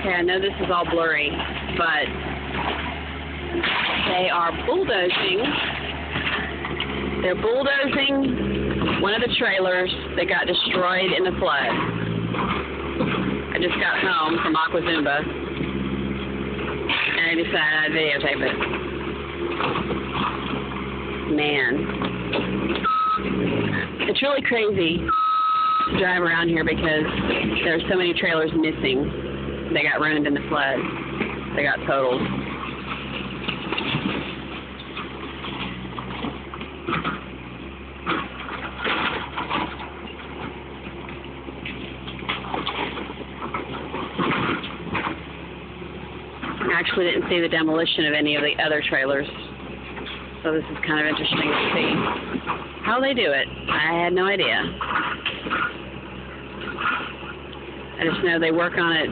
Okay, I know this is all blurry, but they are bulldozing. They're bulldozing one of the trailers that got destroyed in the flood. I just got home from Aquazumba, and I decided I'd videotape it. Man. It's really crazy to drive around here because there's so many trailers missing. They got ruined in the flood. They got totaled. I actually didn't see the demolition of any of the other trailers. So this is kind of interesting to see how they do it. I had no idea. I just know they work on it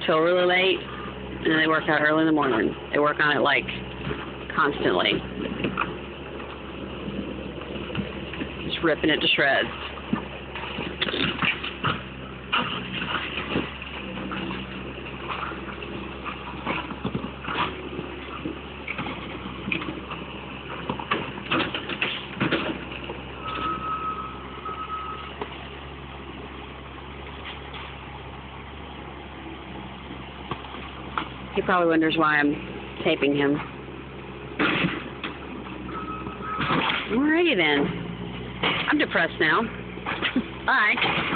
till really late, and then they work out early in the morning. They work on it like constantly. Just ripping it to shreds. He probably wonders why I'm taping him. Alrighty then. I'm depressed now. Bye.